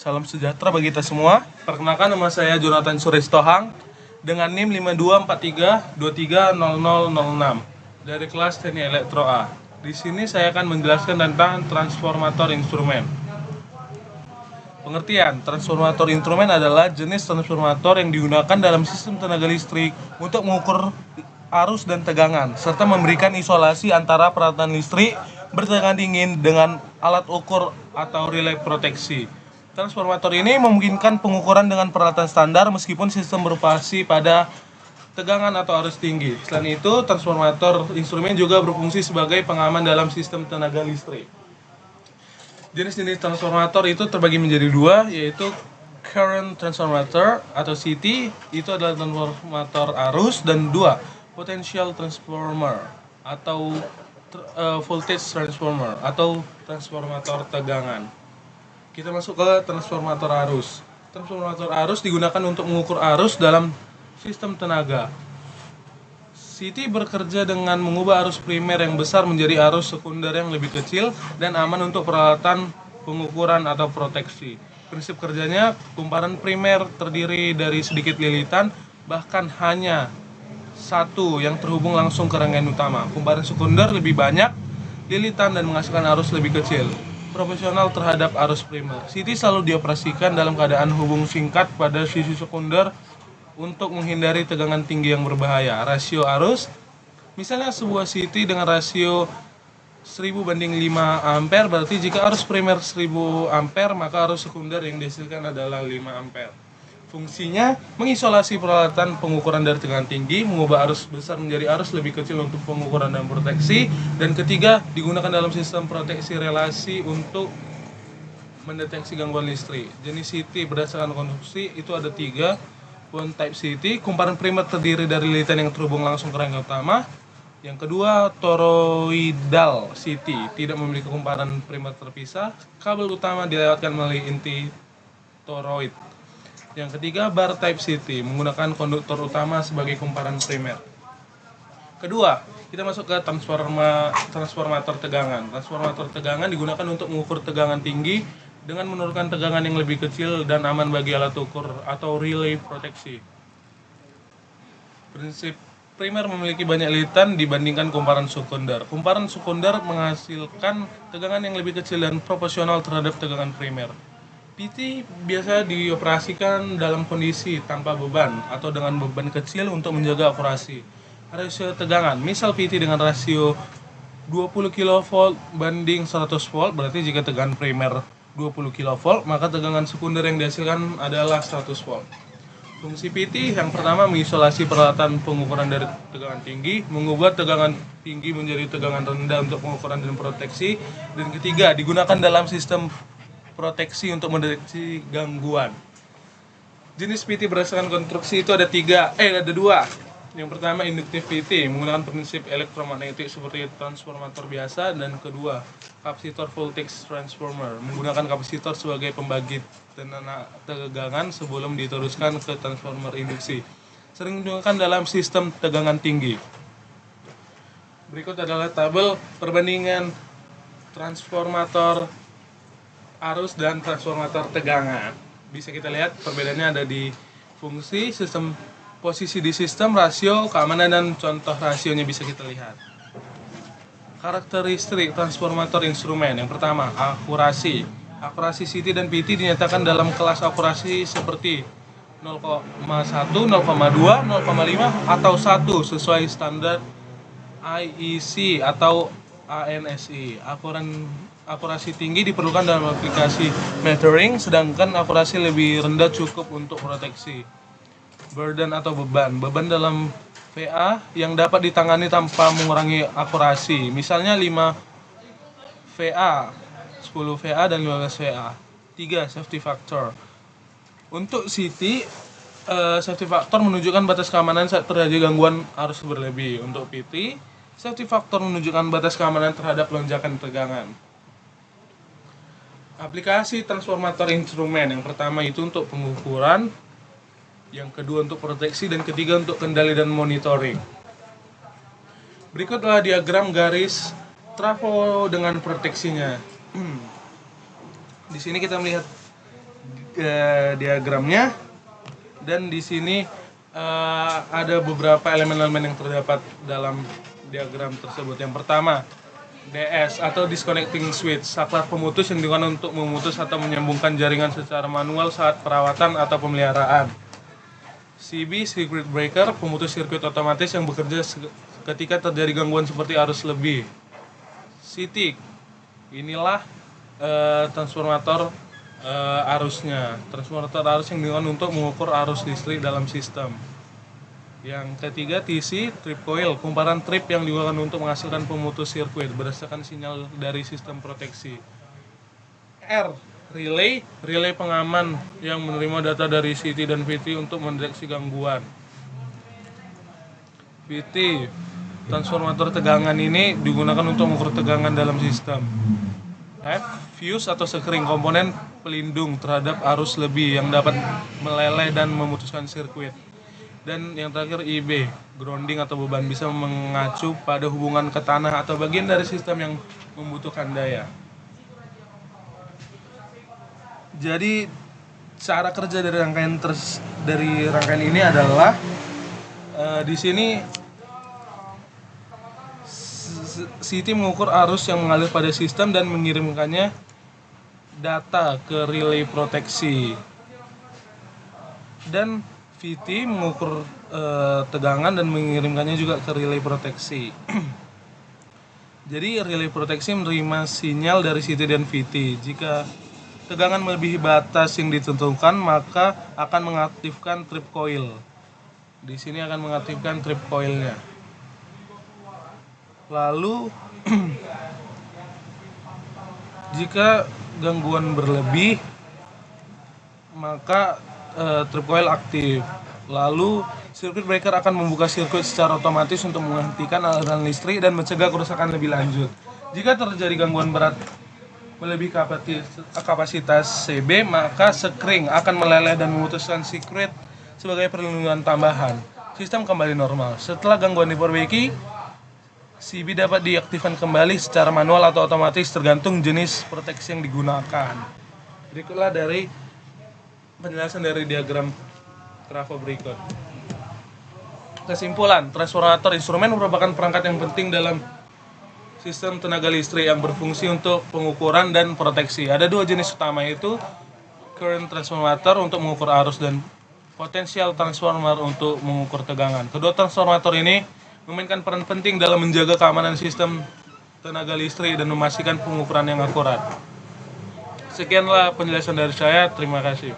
Salam sejahtera bagi kita semua. Perkenalkan, nama saya Jonathan Suristohang dengan NIM 5243230006 dari kelas Teknik Elektro A. Di sini saya akan menjelaskan tentang transformator instrumen. Pengertian, transformator instrumen adalah jenis transformator yang digunakan dalam sistem tenaga listrik untuk mengukur arus dan tegangan, serta memberikan isolasi antara peralatan listrik bertegangan dingin dengan alat ukur atau relay proteksi. Transformator ini memungkinkan pengukuran dengan peralatan standar meskipun sistem beroperasi pada tegangan atau arus tinggi. Selain itu, transformator instrumen juga berfungsi sebagai pengaman dalam sistem tenaga listrik. Jenis-jenis transformator itu terbagi menjadi dua, yaitu current transformator atau CT, itu adalah transformator arus, dan dua, potential transformer atau voltage transformer atau transformator tegangan. Kita masuk ke transformator arus. Transformator arus digunakan untuk mengukur arus dalam sistem tenaga. CT bekerja dengan mengubah arus primer yang besar menjadi arus sekunder yang lebih kecil dan aman untuk peralatan pengukuran atau proteksi. Prinsip kerjanya, kumparan primer terdiri dari sedikit lilitan, bahkan hanya satu yang terhubung langsung ke rangkaian utama. Kumparan sekunder lebih banyak lilitan dan menghasilkan arus lebih kecil. Proporsional terhadap arus primer. CT selalu dioperasikan dalam keadaan hubung singkat pada sisi sekunder untuk menghindari tegangan tinggi yang berbahaya. Rasio arus, misalnya sebuah CT dengan rasio 1000/5 ampere, berarti jika arus primer 1000 ampere, maka arus sekunder yang dihasilkan adalah 5 ampere. Fungsinya, mengisolasi peralatan pengukuran dari tegangan tinggi, mengubah arus besar menjadi arus lebih kecil untuk pengukuran dan proteksi. Dan ketiga, digunakan dalam sistem proteksi relasi untuk mendeteksi gangguan listrik. Jenis CT berdasarkan konstruksi itu ada 3. One type CT, kumparan primer terdiri dari lilitan yang terhubung langsung ke rangkaian utama. Yang kedua, toroidal CT, tidak memiliki kumparan primer terpisah. Kabel utama dilewatkan melalui inti toroid. Yang ketiga, bar type CT, menggunakan konduktor utama sebagai kumparan primer. Kedua, kita masuk ke transformator tegangan. Transformator tegangan digunakan untuk mengukur tegangan tinggi dengan menurunkan tegangan yang lebih kecil dan aman bagi alat ukur atau relay proteksi. Prinsip primer memiliki banyak lilitan dibandingkan kumparan sekunder. Kumparan sekunder menghasilkan tegangan yang lebih kecil dan proporsional terhadap tegangan primer. PT biasa dioperasikan dalam kondisi tanpa beban atau dengan beban kecil untuk menjaga akurasi. Rasio tegangan, misal PT dengan rasio 20 kV banding 100 volt, berarti jika tegangan primer 20 kV, maka tegangan sekunder yang dihasilkan adalah 100 volt. Fungsi PT yang pertama, mengisolasi peralatan pengukuran dari tegangan tinggi, mengubah tegangan tinggi menjadi tegangan rendah untuk pengukuran dan proteksi. Dan ketiga, digunakan dalam sistem proteksi untuk mendeteksi gangguan. Jenis PT berdasarkan konstruksi itu ada dua. Yang pertama, induktif PT, menggunakan prinsip elektromagnetik seperti transformator biasa. Dan kedua, kapasitor voltage transformer, menggunakan kapasitor sebagai pembagi tegangan sebelum diteruskan ke transformer induksi. Sering digunakan dalam sistem tegangan tinggi. Berikut adalah tabel perbandingan transformator arus dan transformator tegangan. Bisa kita lihat perbedaannya ada di fungsi, sistem, posisi di sistem, rasio, keamanan, dan contoh rasionya bisa kita lihat. Karakteristik transformator instrumen. Yang pertama, akurasi. Akurasi CT dan PT dinyatakan dalam kelas akurasi seperti 0,1, 0,2, 0,5, atau 1 sesuai standar IEC atau ANSI. Akurasi tinggi diperlukan dalam aplikasi metering, sedangkan akurasi lebih rendah cukup untuk proteksi. Burden atau beban. Beban dalam VA yang dapat ditangani tanpa mengurangi akurasi. Misalnya 5 VA, 10 VA, dan 15 VA. 3. Safety factor. Untuk CT, safety factor menunjukkan batas keamanan saat terjadi gangguan arus berlebih. Untuk PT, safety factor menunjukkan batas keamanan terhadap lonjakan tegangan. Aplikasi transformator instrumen. Yang pertama itu untuk pengukuran, yang kedua untuk proteksi, dan ketiga untuk kendali dan monitoring. Berikutlah diagram garis trafo dengan proteksinya. Di sini kita melihat diagramnya, dan di sini ada beberapa elemen-elemen yang terdapat dalam diagram tersebut. Yang pertama, DS atau disconnecting switch, saklar pemutus yang digunakan untuk memutus atau menyambungkan jaringan secara manual saat perawatan atau pemeliharaan. CB, circuit breaker, pemutus sirkuit otomatis yang bekerja ketika terjadi gangguan seperti arus lebih. CT, inilah transformator arusnya, transformator arus yang digunakan untuk mengukur arus listrik dalam sistem. Yang ketiga, TC, trip coil, kumparan trip yang digunakan untuk menghasilkan pemutus sirkuit berdasarkan sinyal dari sistem proteksi. R, relay pengaman yang menerima data dari CT dan VT untuk mendeteksi gangguan. VT, transformator tegangan ini digunakan untuk mengukur tegangan dalam sistem. F, fuse atau sekring, komponen pelindung terhadap arus lebih yang dapat meleleh dan memutuskan sirkuit. Dan yang terakhir IB, grounding atau beban, bisa mengacu pada hubungan ke tanah atau bagian dari sistem yang membutuhkan daya. Jadi cara kerja dari rangkaian ini adalah di sini CT mengukur arus yang mengalir pada sistem dan mengirimkannya data ke relay proteksi. Dan VT mengukur tegangan dan mengirimkannya juga ke relay proteksi. Jadi relay proteksi menerima sinyal dari CT dan VT. Jika tegangan melebihi batas yang ditentukan, maka akan mengaktifkan trip coil. Di sini akan mengaktifkan trip coilnya. Lalu jika gangguan berlebih, maka trip coil aktif. Lalu circuit breaker akan membuka sirkuit secara otomatis untuk menghentikan aliran listrik dan mencegah kerusakan lebih lanjut. Jika terjadi gangguan berat melebihi kapasitas CB, maka sekring akan meleleh dan memutuskan sirkuit sebagai perlindungan tambahan. Sistem kembali normal. Setelah gangguan diperbaiki, CB dapat diaktifkan kembali secara manual atau otomatis tergantung jenis proteksi yang digunakan. Berikutlah dari penjelasan dari diagram trafo berikut. Kesimpulan, transformator instrumen merupakan perangkat yang penting dalam sistem tenaga listrik yang berfungsi untuk pengukuran dan proteksi. Ada dua jenis utama, yaitu current transformator untuk mengukur arus dan potential transformer untuk mengukur tegangan. Kedua transformator ini memainkan peran penting dalam menjaga keamanan sistem tenaga listrik dan memastikan pengukuran yang akurat. Sekianlah penjelasan dari saya, terima kasih.